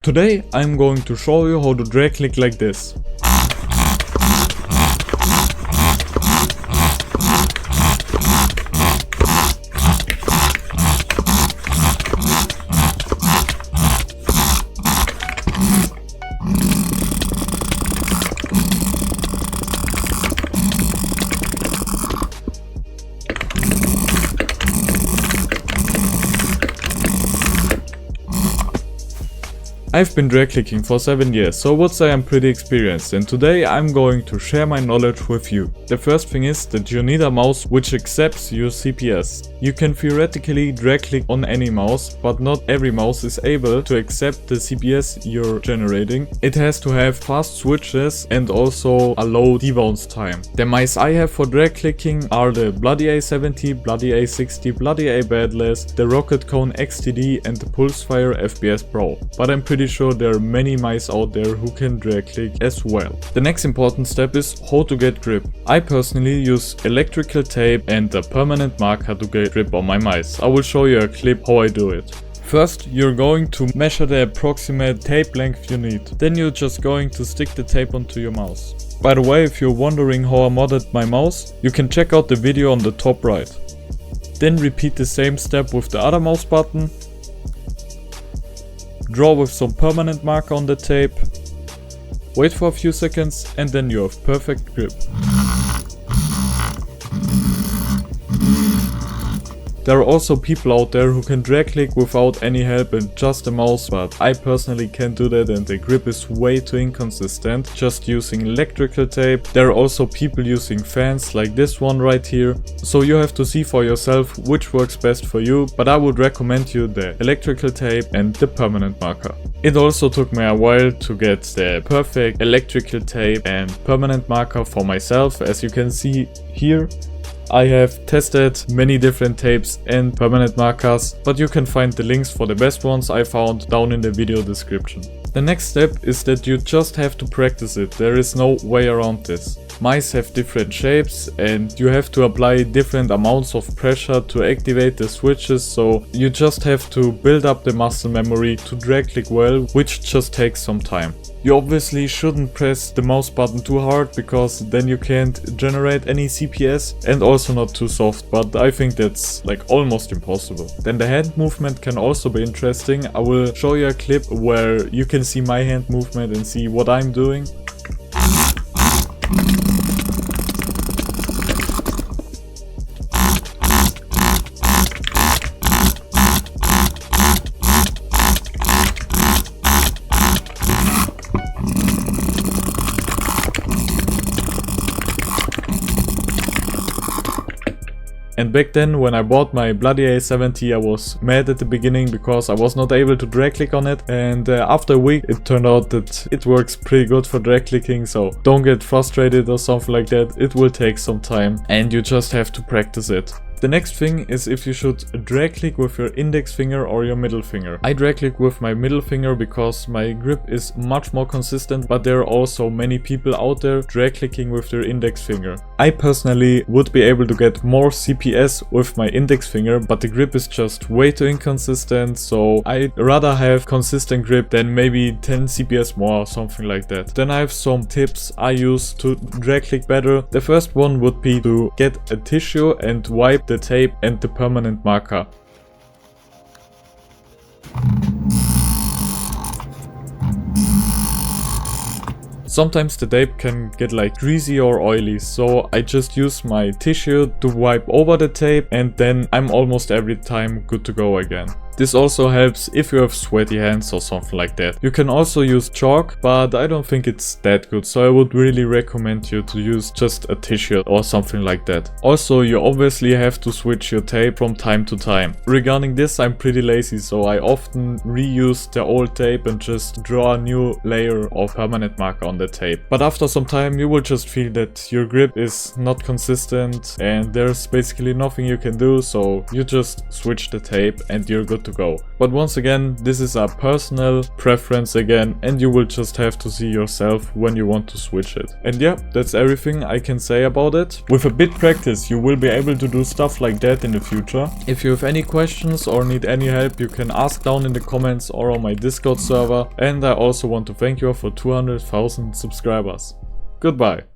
Today I'm going to show you how to drag click like this. I've been drag clicking for 7 years, so I would say I'm pretty experienced, and today I'm going to share my knowledge with you. The first thing is that you need a mouse which accepts your CPS. You can theoretically drag click on any mouse, but not every mouse is able to accept the CPS you're generating. It has to have fast switches and also a low debounce time. The mice I have for drag clicking are the Bloody A70, Bloody A60, Bloody A Badless, the Rocket Cone XTD and the Pulsefire FPS Pro. But I'm pretty sure there are many mice out there who can drag click as well. The next important step is how to get grip. I personally use electrical tape and a permanent marker to get grip on my mice. I will show you a clip how I do it. First, you're going to measure the approximate tape length you need. Then you're just going to stick the tape onto your mouse. By the way, if you're wondering how I modded my mouse, you can check out the video on the top right. Then repeat the same step with the other mouse button. Draw with some permanent marker on the tape. Wait for a few seconds and then you have perfect grip. There are also people out there who can drag click without any help and just a mouse, but I personally can't do that and the grip is way too inconsistent just using electrical tape. There are also people using fans like this one right here, so you have to see for yourself which works best for you, but I would recommend you the electrical tape and the permanent marker. It also took me a while to get the perfect electrical tape and permanent marker for myself. As you can see here, I have tested many different tapes and permanent markers, but you can find the links for the best ones I found down in the video description. The next step is that you just have to practice it. There is no way around this. Mice have different shapes and you have to apply different amounts of pressure to activate the switches, so you just have to build up the muscle memory to drag click well, which just takes some time. You obviously shouldn't press the mouse button too hard, because then you can't generate any CPS, and also not too soft, but I think that's like almost impossible. Then the hand movement can also be interesting. I will show you a clip where you can see my hand movement and see what I'm doing. And back then, when I bought my Bloody A70, I was mad at the beginning because I was not able to drag click on it, and after a week it turned out that it works pretty good for drag clicking, so don't get frustrated or something like that. It will take some time and you just have to practice it. The next thing is if you should drag click with your index finger or your middle finger. I drag click with my middle finger because my grip is much more consistent, but there are also many people out there drag clicking with their index finger. I personally would be able to get more CPS with my index finger, but the grip is just way too inconsistent, so I'd rather have consistent grip than maybe 10 CPS more or something like that. Then I have some tips I use to drag click better. The first one would be to get a tissue and wipe the tape and the permanent marker. Sometimes the tape can get like greasy or oily, so I just use my tissue to wipe over the tape and then I'm almost every time good to go again. This also helps if you have sweaty hands or something like that. You can also use chalk, but I don't think it's that good, so I would really recommend you to use just a tissue or something like that. Also, you obviously have to switch your tape from time to time. Regarding this, I'm pretty lazy, so I often reuse the old tape and just draw a new layer of permanent marker on the tape. But after some time, you will just feel that your grip is not consistent and there's basically nothing you can do, so you just switch the tape and you're good to go. But once again, this is a personal preference again, and you will just have to see yourself when you want to switch it. And yeah, that's everything I can say about it. With a bit practice, you will be able to do stuff like that in the future. If you have any questions or need any help, you can ask down in the comments or on my Discord server. And I also want to thank you for 200,000 subscribers. Goodbye.